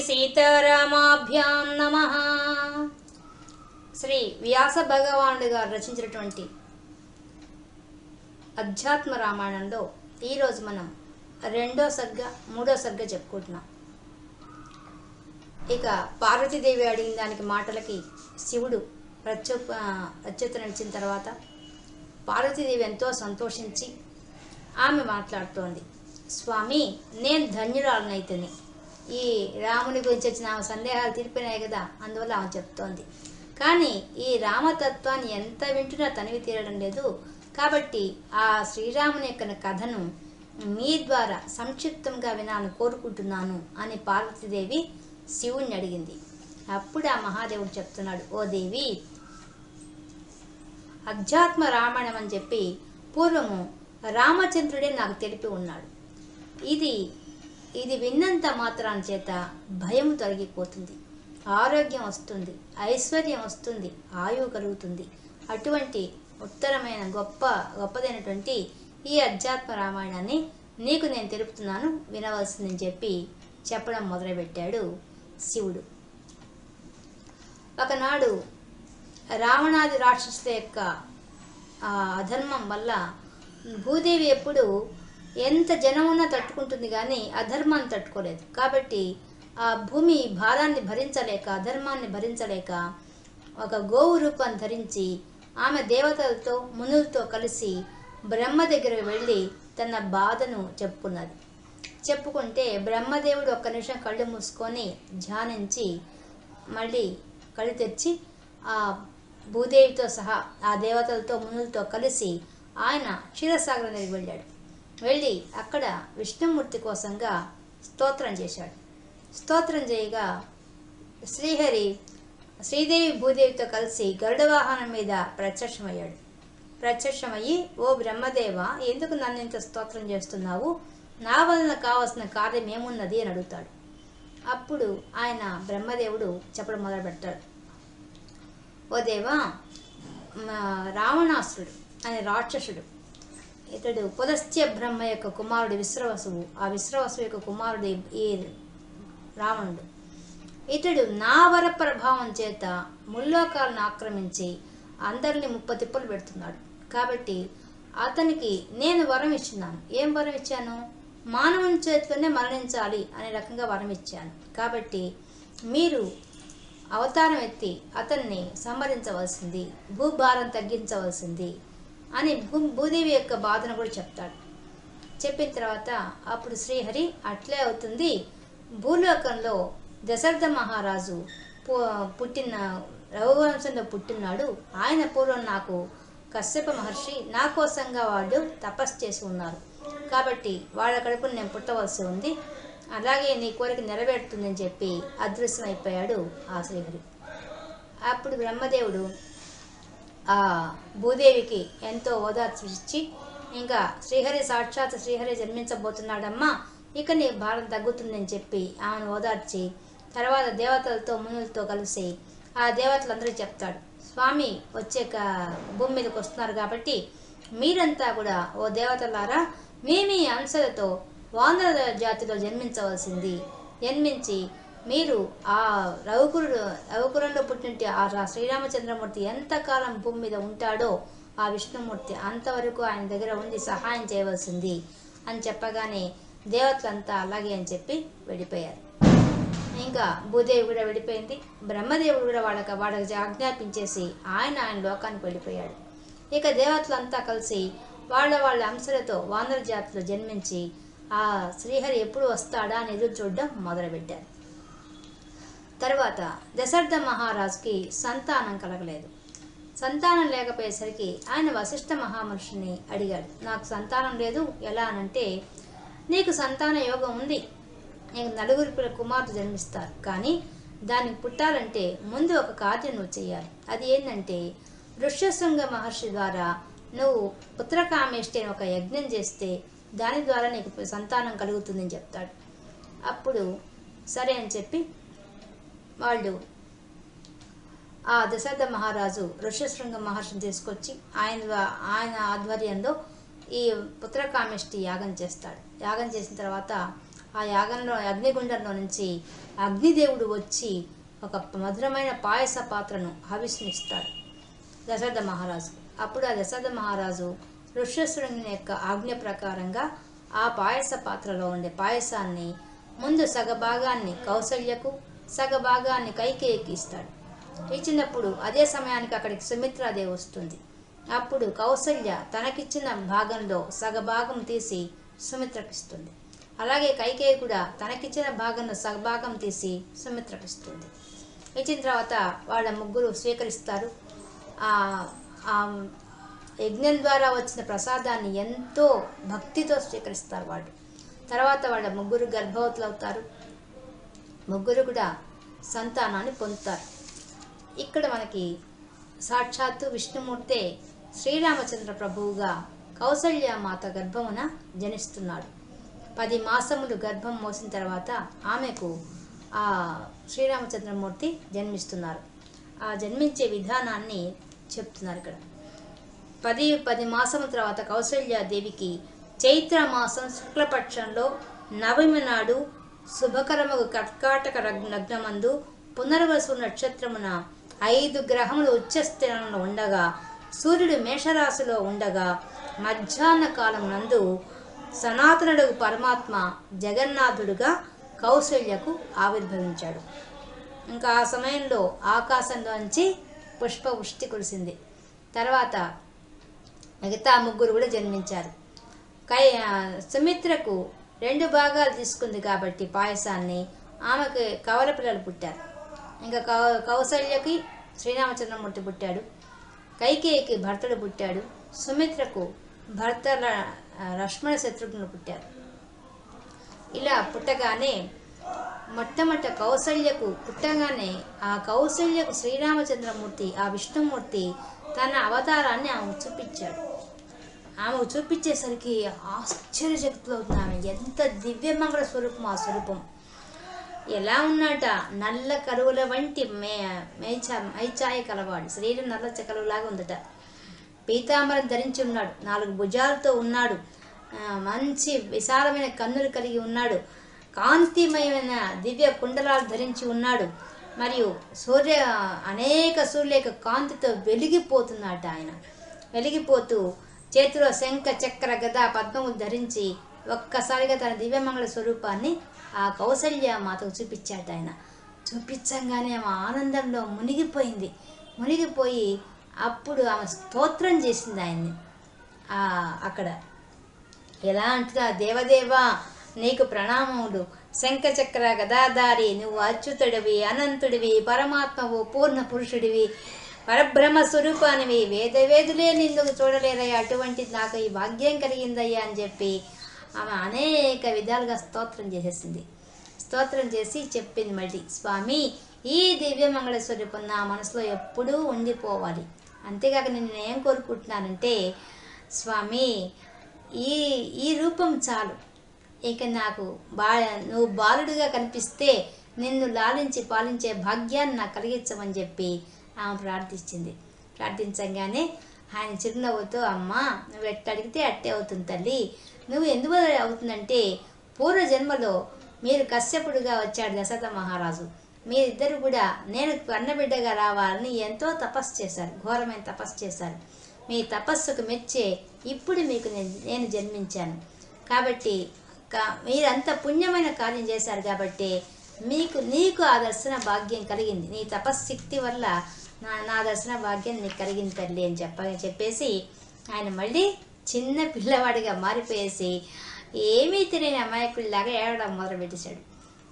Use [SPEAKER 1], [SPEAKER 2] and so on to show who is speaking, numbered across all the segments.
[SPEAKER 1] సీతారామాభ్యాం నమః. శ్రీ వ్యాస భగవానుడు గారు రచించినటువంటి అధ్యాత్మ రామాయణంలో ఈరోజు మనం రెండో సర్గ మూడో సర్గ చెప్పుకుంటున్నాం. ఇక పార్వతీదేవి అడిగిన దానికి మాటలకి శివుడు ప్రత్యుత్తరించిన తర్వాత పార్వతీదేవి ఎంతో సంతోషించి ఆమె మాట్లాడుతోంది. స్వామి, నేను ధన్యురాలనైతేనే, ఈ రాముని గురించి వచ్చిన ఆమె సందేహాలు తీరిపోయినాయి కదా, అందువల్ల ఆమె చెప్తోంది. కానీ ఈ రామతత్వాన్ని ఎంత వింటున్నా తనివి తీరడం లేదు. కాబట్టి ఆ శ్రీరాముని యొక్క కథను మీ ద్వారా సంక్షిప్తంగా వినాలని కోరుకుంటున్నాను అని పార్వతీదేవి శివుణ్ణి అడిగింది. అప్పుడు ఆ మహాదేవుడు చెప్తున్నాడు, ఓ దేవి, అధ్యాత్మ రామాయణం అని చెప్పి పూర్వము రామచంద్రుడే నాకు తెలిపి ఉన్నాడు. ఇది విన్నంత మాత్రాన్ని చేత భయం తొలగిపోతుంది, ఆరోగ్యం వస్తుంది, ఐశ్వర్యం వస్తుంది, ఆయువు కలుగుతుంది. అటువంటి ఉత్తరమైన గొప్పదైనటువంటి ఈ అధ్యాత్మ రామాయణాన్ని నీకు నేను తెలుపుతున్నాను, వినవలసిందని చెప్పడం మొదలుపెట్టాడు శివుడు. ఒకనాడు రావణాది రాక్షసుల యొక్క అధర్మం వల్ల భూదేవి ఎప్పుడు ఎంత జనం ఉన్నా తట్టుకుంటుంది, కానీ అధర్మాన్ని తట్టుకోలేదు. కాబట్టి ఆ భూమి భారాన్ని భరించలేక, అధర్మాన్ని భరించలేక ఒక గోవు రూపం ధరించి ఆమె దేవతలతో మునులతో కలిసి బ్రహ్మ దగ్గరకు వెళ్ళి తన బాధను చెప్పుకుంటే బ్రహ్మదేవుడు ఒక్క నిమిషం కళ్ళు మూసుకొని ధ్యానించి మళ్ళీ కళ్ళు తెరిచి ఆ భూదేవితో సహా ఆ దేవతలతో మునులతో కలిసి ఆయన క్షీరసాగరం దగ్గరికి వెళ్ళాడు. వెళ్ళి అక్కడ విష్ణుమూర్తి కోసంగా స్తోత్రం చేశాడు. స్తోత్రం చేయగా శ్రీదేవి భూదేవితో కలిసి గరుడ వాహనం మీద ప్రత్యక్షమయ్యి, ఓ బ్రహ్మదేవ, ఎందుకు నన్ను ఇంత స్తోత్రం చేస్తున్నావు? నా వలన కావాల్సిన కార్యం ఏమున్నది అని అడుగుతాడు. అప్పుడు ఆయన బ్రహ్మదేవుడు చెప్పడం మొదలు పెడతాడు. ఓ దేవా, రావణాసురుడు అనే రాక్షసుడు, ఇతడు పులస్త్య బ్రహ్మ యొక్క కుమారుడు విశ్రవసువు. ఆ విశ్రవసు యొక్క కుమారుడు ఈ రావణుడు. ఇతడు నా వర ప్రభావం చేత ముల్లోకాలను ఆక్రమించి అందరినీ ముప్పతిప్పలు పెడుతున్నాడు. కాబట్టి అతనికి నేను వరం ఇచ్చినాను. ఏం వరం ఇచ్చాను? మానవుని చేతిలోనే మరణించాలి అనే రకంగా వరం ఇచ్చాను. కాబట్టి మీరు అవతారం ఎత్తి అతన్ని సంహరించవలసింది, భూభారం తగ్గించవలసింది అని భూదేవి యొక్క బాధను కూడా చెప్తాడు. చెప్పిన తర్వాత అప్పుడు శ్రీహరి, అట్లే అవుతుంది, భూలోకంలో దశరథ మహారాజు రఘువంశంలో పుట్టినాడు. ఆయన పూర్వం నాకు కశ్యప మహర్షి నా కోసంగా వాళ్ళు తపస్సు చేసి ఉన్నారు. కాబట్టి వాళ్ళ కడుపును నేను పుట్టవలసి ఉంది. అలాగే నీ కోరిక నెరవేరుతుందని చెప్పి అదృశ్యమైపోయాడు ఆ శ్రీహరి. అప్పుడు బ్రహ్మదేవుడు ఆ భూదేవికి ఎంతో ఓదార్చి ఇచ్చి, ఇంకా సాక్షాత్ శ్రీహరి జన్మించబోతున్నాడమ్మా, ఇక నీ భారం తగ్గుతుందని చెప్పి ఆమెను ఓదార్చి తర్వాత దేవతలతో మునులతో కలిసి ఆ దేవతలందరూ చెప్తాడు, స్వామి భూమి మీదకి వస్తున్నారు కాబట్టి మీరంతా కూడా ఓ దేవతలారా, మీ అంశలతో వానర జాతిలో జన్మించి మీరు ఆ రఘుకులంలో పుట్టినట్టు ఆ శ్రీరామచంద్రమూర్తి ఎంతకాలం భూమి మీద ఉంటాడో ఆ విష్ణుమూర్తి అంతవరకు ఆయన దగ్గర ఉండి సహాయం చేయవలసింది అని చెప్పగానే దేవతలంతా అలాగే అని చెప్పి వెళ్ళిపోయారు. ఇంకా భూదేవి కూడా వెళ్ళిపోయింది. బ్రహ్మదేవుడు కూడా వాళ్ళకి ఆజ్ఞాపించేసి ఆయన లోకానికి వెళ్ళిపోయాడు. ఇక దేవతలంతా కలిసి వాళ్ళ అంశలతో వానర జాతిలో జన్మించి ఆ శ్రీహరి ఎప్పుడు వస్తాడా అని ఎదురు చూడడం మొదలుపెట్టారు. తర్వాత దశరథ మహారాజుకి సంతానం కలగలేదు. సంతానం లేకపోయేసరికి ఆయన వశిష్ఠ మహామహర్షిని అడిగాడు, నాకు సంతానం లేదు, ఎలా అనంటే, నీకు సంతాన యోగం ఉంది, నీకు 9 కుమారులు జన్మిస్తారు, కానీ దానికి పుట్టాలంటే ముందు ఒక కార్యం నువ్వు చేయాలి. అది ఏంటంటే, ఋష్యశృంగ మహర్షి ద్వారా నువ్వు పుత్రకామేష్టి అని ఒక యజ్ఞం చేస్తే దాని ద్వారా నీకు సంతానం కలుగుతుందని చెప్తాడు. అప్పుడు సరే అని చెప్పి వాళ్ళు ఆ దశరథ మహారాజు ఋష్యశృంగ మహర్షిని తీసుకొచ్చి ఆయన ఆధ్వర్యంలో ఈ పుత్రకామేష్టి యాగం చేస్తాడు. యాగం చేసిన తర్వాత ఆ యాగంలో అగ్నిగుండంలో నుంచి అగ్నిదేవుడు వచ్చి ఒక మధురమైన పాయస పాత్రను హవిస్నిస్తాడు దశరథ మహారాజు. అప్పుడు ఆ దశరథ మహారాజు ఋష్యశృంగుని యొక్క ఆజ్ఞ ప్రకారంగా ఆ పాయస పాత్రలో ఉండే పాయసాన్ని ముందు సగభాగాన్ని కౌసల్యకు, సగభాగాన్ని కైకేయికి ఇస్తాడు. ఇచ్చినప్పుడు అదే సమయానికి అక్కడికి సుమిత్రాదేవి వస్తుంది. అప్పుడు కౌసల్య తనకిచ్చిన భాగంలో సగభాగం తీసి సుమిత్రకిస్తుంది. అలాగే కైకేయి కూడా తనకిచ్చిన భాగంలో సగభాగం తీసి సుమిత్రకిస్తుంది. ఇచ్చిన తర్వాత వాళ్ళ ముగ్గురు స్వీకరిస్తారు. ఆ యజ్ఞం ద్వారా వచ్చిన ప్రసాదాన్ని ఎంతో భక్తితో స్వీకరిస్తారు వాళ్ళు. తర్వాత వాళ్ళ ముగ్గురు గర్భవతులు అవుతారు. ముగ్గురు కూడా సంతానాన్ని పొందుతారు. ఇక్కడ మనకి సాక్షాత్తు విష్ణుమూర్తే శ్రీరామచంద్ర ప్రభువుగా కౌసల్యామాత గర్భమున జనిస్తున్నాడు. 10 మాసములు గర్భం మోసిన తర్వాత ఆమెకు ఆ శ్రీరామచంద్రమూర్తి జన్మిస్తున్నారు. ఆ జన్మించే విధానాన్ని చెప్తున్నారు ఇక్కడ. 10 మాసముల తర్వాత కౌసల్యాదేవికి చైత్ర మాసం శుక్లపక్షంలో నవమి నాడు శుభకరముగు కర్కాటక లగ్నమందు పునర్వసు నక్షత్రమున 5 గ్రహములు ఉచ్చస్థానంలో ఉండగా సూర్యుడు మేషరాశిలో ఉండగా మధ్యాహ్న కాలం నందు సనాతనుడు పరమాత్మ జగన్నాథుడుగా కౌసల్యకు ఆవిర్భవించాడు. ఇంకా ఆ సమయంలో ఆకాశంలోంచి పుష్పవృష్టి కురిసింది. తర్వాత మిగతా ముగ్గురు కూడా జన్మించారు. సుమిత్రకు 2 భాగాలు తీసుకుంది కాబట్టి పాయసాన్ని ఆమెకు కవల పిల్లలు పుట్టారు. ఇంకా కౌసల్యకి శ్రీరామచంద్రమూర్తి పుట్టాడు. కైకేయికి భర్తడు పుట్టాడు. సుమిత్రకు భర్తల లక్ష్మణ శత్రుఘ్నులు పుట్టారు. ఇలా పుట్టగానే మొట్టమొదట కౌసల్యకు పుట్టగానే ఆ కౌసల్యకు శ్రీరామచంద్రమూర్తి ఆ విష్ణుమూర్తి తన అవతారాన్ని ఆమెకు చూపించాడు. ఆమెకు చూపించేసరికి ఆశ్చర్యశక్తులు అవుతుంది. ఆమె ఎంత దివ్యమంగళ స్వరూపం! ఆ స్వరూపం ఎలా ఉన్నట, నల్ల కరువుల వంటి మైచాయ కలవాడు. శరీరం నల్ల కలువులాగా ఉందట. పీతాంబరం ధరించి ఉన్నాడు. 4 భుజాలతో ఉన్నాడు. మంచి విశాలమైన కన్నులు కలిగి ఉన్నాడు. కాంతిమయమైన దివ్య కుండలాలు ధరించి ఉన్నాడు. మరియు అనేక సూర్యుల కాంతితో వెలిగిపోతున్నాడు. ఆయన వెలిగిపోతూ చేతిలో శంఖ చక్ర గద పద్మములు ధరించి ఒక్కసారిగా తన దివ్యమంగళ స్వరూపాన్ని ఆ కౌసల్య మాతకు చూపించాడు. ఆయన చూపించంగానే ఆమె ఆనందంలో మునిగిపోయి అప్పుడు ఆమె స్తోత్రం చేసింది ఆయన్ని. అక్కడ ఎలా అంటున్నా, దేవదేవా నీకు ప్రణామములు, శంఖచక్ర గదాధారి, నువ్వు అచ్యుతుడివి, అనంతుడివి, పరమాత్మవు, పూర్ణ పురుషుడివి, పరబ్రహ్మ స్వరూపానివి, వేదవేదులే నిందుకు చూడలేదయ్యా, అటువంటి నాకు ఈ భాగ్యం కలిగిందయ్యా అని చెప్పి ఆమె అనేక విధాలుగా స్తోత్రం చేసేసింది. స్తోత్రం చేసి చెప్పింది మళ్ళీ, స్వామి ఈ దివ్యమంగళ స్వరూపం నా మనసులో ఎప్పుడూ ఉండిపోవాలి. అంతేకాక నేను ఏం కోరుకుంటున్నానంటే, స్వామి ఈ రూపం చాలు, ఇక నాకు నువ్వు బాలుడిగా కనిపిస్తే నిన్ను లాలించి పాలించే భాగ్యాన్ని నాకు కలిగించమని చెప్పి ఆమె ప్రార్థించింది. ప్రార్థించగానే ఆయన చిరునవ్వుతో, అమ్మా నువ్వు ఎట్ట అడిగితే అట్టే అవుతుంది తల్లి. నువ్వు ఎందువల్ల అవుతుందంటే, పూర్వజన్మలో మీరు కశ్యపుడుగా వచ్చాడు దశరథ మహారాజు. మీరిద్దరు కూడా నేను కన్నబిడ్డగా రావాలని ఎంతో తపస్సు చేశారు, ఘోరమైన తపస్సు చేశారు. మీ తపస్సుకు మెచ్చే ఇప్పుడు మీకు నేను జన్మించాను. కాబట్టి మీరంత పుణ్యమైన కార్యం చేశారు కాబట్టి నీకు ఆ దర్శన భాగ్యం కలిగింది. నీ తపశ్శక్తి వల్ల నా దర్శన భాగ్యం నీకు కలిగింది తల్లి అని చెప్పేసి ఆయన మళ్ళీ చిన్న పిల్లవాడిగా మారిపోయేసి ఏమీ తెలియని అమాయకుడిలాగా ఏడవడం మొదలుపెట్టేశాడు.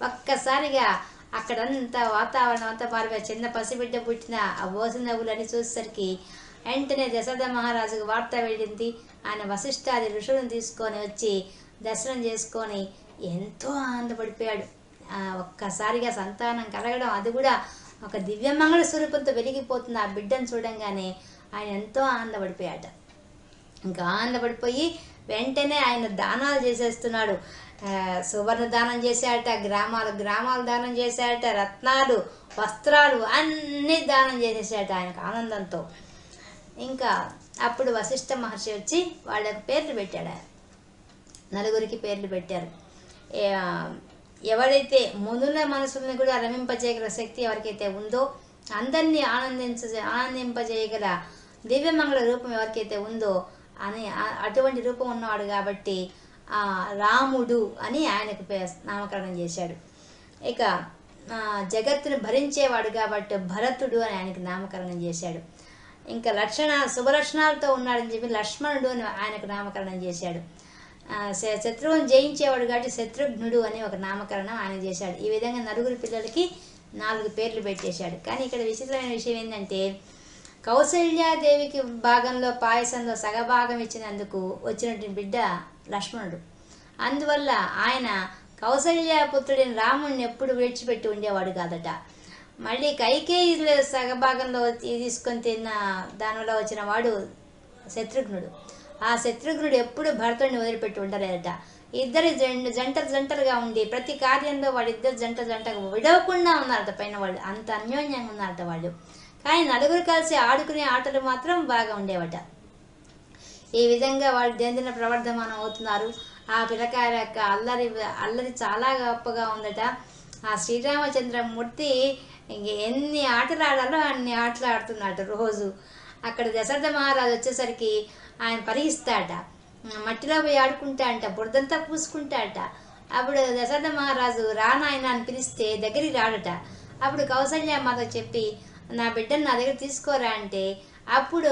[SPEAKER 1] ఒక్కసారిగా అక్కడంతా వాతావరణం అంతా మారిపోయి చిన్న పసిబిడ్డ పుట్టిన ఆ బోసి నవ్వులని చూసేసరికి వెంటనే దశరథ మహారాజుకు వార్త వెళ్ళింది. ఆయన వశిష్ఠాది ఋషులను తీసుకొని వచ్చి దర్శనం చేసుకొని ఎంతో ఆనందపడిపోయాడు. ఒక్కసారిగా సంతానం కలగడం, అది కూడా ఒక దివ్యమంగళ స్వరూపంతో వెలిగిపోతున్న ఆ బిడ్డను చూడంగానే ఆయన ఎంతో ఆనందపడిపోయాట. ఇంకా ఆనందపడిపోయి వెంటనే ఆయన దానాలు చేసేస్తున్నాడు. సువర్ణ దానం చేశాట, గ్రామాలు దానం చేశాట, రత్నాలు, వస్త్రాలు అన్నీ దానం చేసేసాట ఆయనకు ఆనందంతో. ఇంకా అప్పుడు వశిష్ఠ మహర్షి వచ్చి వాళ్ళకి పేర్లు పెట్టాడు. ఆయన 4 పేర్లు పెట్టారు. ఎవరైతే మునుల మనసుల్ని కూడా రమింపజేయగల శక్తి ఎవరికైతే ఉందో, అందరినీ ఆనందింపజేయగల దివ్యమంగళ రూపం ఎవరికైతే ఉందో అని అటువంటి రూపం ఉన్నవాడు కాబట్టి రాముడు అని ఆయనకు నామకరణం చేశాడు. ఇక జగత్తును భరించేవాడు కాబట్టి భరతుడు అని ఆయనకు నామకరణం చేశాడు. ఇంకా శుభలక్షణాలతో ఉన్నాడని చెప్పి లక్ష్మణుడు అని ఆయనకు నామకరణం చేశాడు. శత్రువుని జయించేవాడు కాబట్టి శత్రుఘ్నుడు అని ఒక నామకరణం ఆయన చేశాడు. ఈ విధంగా నలుగురు పిల్లలకి 4 పేర్లు పెట్టేశాడు. కానీ ఇక్కడ విచిత్రమైన విషయం ఏంటంటే, కౌసల్యాదేవికి భాగంలో పాయసంలో సగభాగం ఇచ్చినందుకు వచ్చినటువంటి బిడ్డ లక్ష్మణుడు. అందువల్ల ఆయన కౌసల్యపుత్రుడిని రాముడిని ఎప్పుడు విడిచిపెట్టి ఉండేవాడు కాదట. మళ్ళీ కైకేయి సగభాగంలో తీసుకొని తిన్న దానివల్ల వచ్చిన వాడు శత్రుఘ్నుడు. ఆ శత్రుఘ్నుడు ఎప్పుడు భరతుడిని వదిలిపెట్టి ఉండలేదట. ఇద్దరు జంటలుగా ఉండి ప్రతి కార్యంలో వాళ్ళిద్దరు జంటగా విడవకుండా ఉన్నారట. పైన వాళ్ళు అంత అన్యోన్యంగా ఉన్నారట వాళ్ళు. కానీ నలుగురు కలిసి ఆడుకునే ఆటలు మాత్రం బాగా ఉండేవట. ఈ విధంగా వాళ్ళు దినదిన ప్రవర్ధమానం అవుతున్నారు. ఆ పిల్లకాయల యొక్క అల్లరి చాలా గొప్పగా ఉందట. ఆ శ్రీరామచంద్రమూర్తి ఎన్ని ఆటలు ఆడాలో అన్ని ఆటలు ఆడుతున్నాడు రోజు. అక్కడ దశరథ మహారాజు వచ్చేసరికి ఆయన పరిగిస్తాట, మట్టిలో పోయి ఆడుకుంటా అంట, బురదంతా పూసుకుంటాట. అప్పుడు దశరథ మహారాజు రానాయన అని పిలిస్తే దగ్గరికి రాడట. అప్పుడు కౌసల్యమాత చెప్పి నా బిడ్డను నా దగ్గర తీసుకోరా అంటే అప్పుడు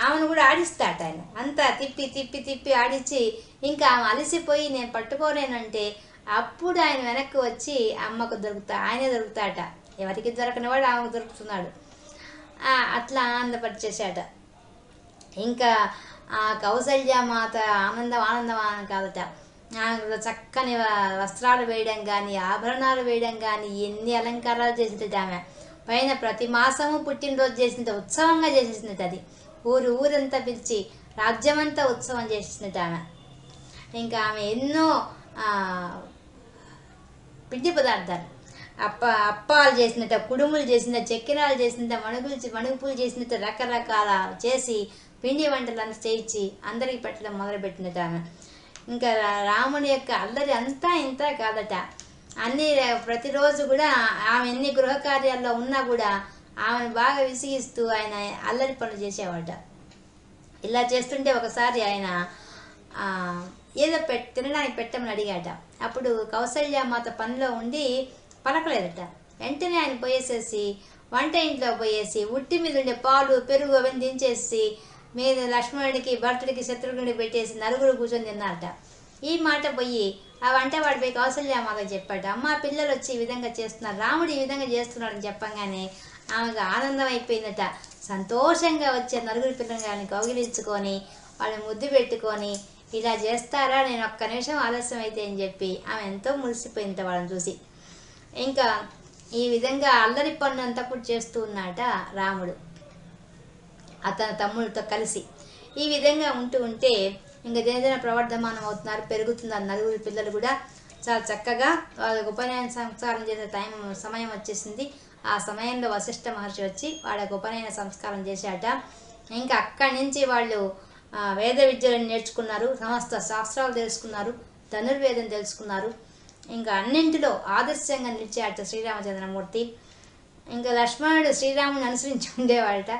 [SPEAKER 1] ఆమెను కూడా ఆడిస్తాట ఆయన. అంతా తిప్పి ఆడించి ఇంకా ఆమె అలసిపోయి నేను పట్టుకోలేనంటే అప్పుడు ఆయన వెనక్కి వచ్చి అమ్మకు ఆయనే దొరుకుతాట. ఎవరికి దొరకని వాడు ఆమెకు దొరుకుతున్నాడు. అట్లా ఆనందపరిచేశాట. ఇంకా ఆ కౌసల్యమాత ఆనందం కాదట. చక్కని వస్త్రాలు వేయడం కానీ, ఆభరణాలు వేయడం కానీ, ఎన్ని అలంకారాలు చేసిందట ఆమె. పైన ప్రతి మాసము పుట్టినరోజు చేసింది, ఉత్సవంగా చేసేసిందట. అది ఊరంతా పిలిచి రాజ్యమంతా ఉత్సవం చేసేసిందట ఆమె. ఇంకా ఆమె ఎన్నో పిండి పదార్థాలు అప్పాలు చేసిందట, కుడుములు చేసిందట, చక్కెరాలు చేసిందట, మణుగుపులు చేసిందట, రకరకాల చేసి పిండి వంటలను చేయించి అందరికి పెట్టడం మొదలుపెట్టినట ఆమె. ఇంకా రాముని యొక్క అల్లరి అంతా ఇంత కాదట. అన్ని ప్రతిరోజు కూడా ఆమె ఎన్ని గృహకార్యాల్లో ఉన్నా కూడా ఆమెను బాగా విసిగిస్తూ ఆయన అల్లరి పనులు చేసేవాట. ఇలా చేస్తుంటే ఒకసారి ఆయన ఏదో తినడానికి పెట్టమని అడిగాట. అప్పుడు కౌసల్యమాత పనిలో ఉండి పలకలేదట. వెంటనే ఆయన పోయేసేసి వంట ఇంట్లో పోయేసి ఉట్టి మీద ఉండే పాలు పెరుగు అవన్నీ దించేసి మీద లక్ష్మణుడికి భరతుడికి శత్రుఘ్నుడికి పెట్టేసి నలుగురు కూర్చొని తిన్నారట. ఈ మాట పోయి ఆ వంట వాడిపోయి కౌసల్యమాత చెప్పాట, అమ్మ పిల్లలు వచ్చి ఈ విధంగా చేస్తున్నారు, రాముడు ఈ విధంగా చేస్తున్నాడని చెప్పంగానే ఆమెకు ఆనందం అయిపోయిందట. సంతోషంగా వచ్చే నలుగురు పిల్లలని కౌగిలించుకొని వాళ్ళని ముద్దు పెట్టుకొని ఇలా చేస్తారా, నేను ఒక్క నిమిషం ఆలస్యం అయితే అని చెప్పి ఆమె ఎంతో మురిసిపోయింది వాళ్ళని చూసి. ఇంకా ఈ విధంగా అల్లరి పనులంతా కూడా చేస్తూ ఉన్నాట రాముడు అతని తమ్ముడితో కలిసి. ఈ విధంగా ఉంటే ఇంకా దినదిన ప్రవర్ధమానం అవుతున్నారు, పెరుగుతున్నారు. నలుగురు పిల్లలు కూడా చాలా చక్కగా వాళ్ళకి ఉపనయన సంస్కారం చేసే సమయం వచ్చేసింది. ఆ సమయంలో వశిష్ఠ మహర్షి వచ్చి వాళ్ళకి ఉపనయన సంస్కారం చేశాట. ఇంకా అక్కడి నుంచి వాళ్ళు వేద విద్యలను నేర్చుకున్నారు, సమస్త శాస్త్రాలు తెలుసుకున్నారు, ధనుర్వేదం తెలుసుకున్నారు. ఇంకా అన్నింటిలో ఆదర్శంగా నిలిచాట శ్రీరామచంద్రమూర్తి. ఇంకా లక్ష్మణుడు శ్రీరాముని అనుసరించి ఉండేవాడట,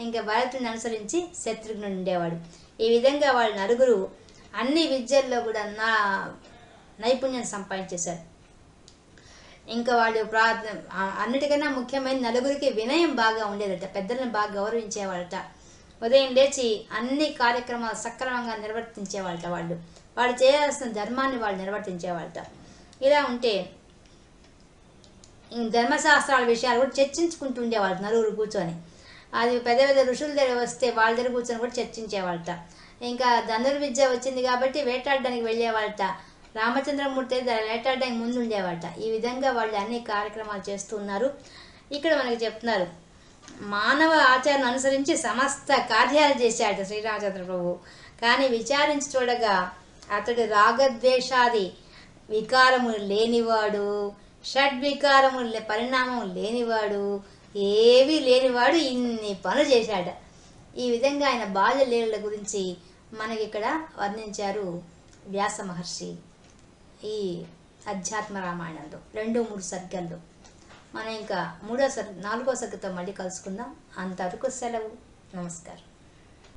[SPEAKER 1] ఇంకా భరతుడిని అనుసరించి శత్రుఘ్నుడు ఉండేవాడు. ఈ విధంగా వాళ్ళు నలుగురు అన్ని విద్యల్లో కూడా నైపుణ్యం సంపాదించేశారు. ఇంకా వాళ్ళు అన్నిటికన్నా ముఖ్యమైన నలుగురికి వినయం బాగా ఉండేదట, పెద్దలను బాగా గౌరవించేవాళ్ళట. ఉదయం లేచి అన్ని కార్యక్రమాలు సక్రమంగా నిర్వర్తించేవాళ్ళట. వాళ్ళు చేయాల్సిన ధర్మాన్ని వాళ్ళు నిర్వర్తించేవాళ్ళట. ఇలా ఉంటే ధర్మశాస్త్రాల విషయాలు కూడా చర్చించుకుంటూ ఉండేవాళ్ళు నలుగురు కూర్చొని. అది పెద్ద ఋషుల దగ్గర వస్తే వాళ్ళ దగ్గర కూర్చొని కూడా చర్చించేవాళ్ళట. ఇంకా ధనుర్విద్య వచ్చింది కాబట్టి వేటాడడానికి వెళ్ళేవాళ్ళట. రామచంద్రమూర్తి వేటాడడానికి ముందు ఉండేవాళ్ళట. ఈ విధంగా వాళ్ళు అన్ని కార్యక్రమాలు చేస్తూ ఉన్నారు. ఇక్కడ మనకి చెప్తున్నారు, మానవ ఆచరణ అనుసరించి సమస్త కార్యాలు చేశాడు శ్రీరామచంద్ర ప్రభు. కానీ విచారించి చూడగా అతడు రాగద్వేషాది వికారములు లేనివాడు, షడ్వికారముల పరిణామం లేనివాడు, ఏవీ లేనివాడు ఇన్ని పనులు చేశాడ. ఈ విధంగా ఆయన బాల్య లీలల గురించి మనకి ఇక్కడ వర్ణించారు వ్యాస మహర్షి ఈ అధ్యాత్మ రామాయణంలో 2-3 సర్గల్లో. మనం ఇంకా 4వ సర్గతో మళ్ళీ కలుసుకుందాం. అంతవరకు సెలవు. నమస్కారం.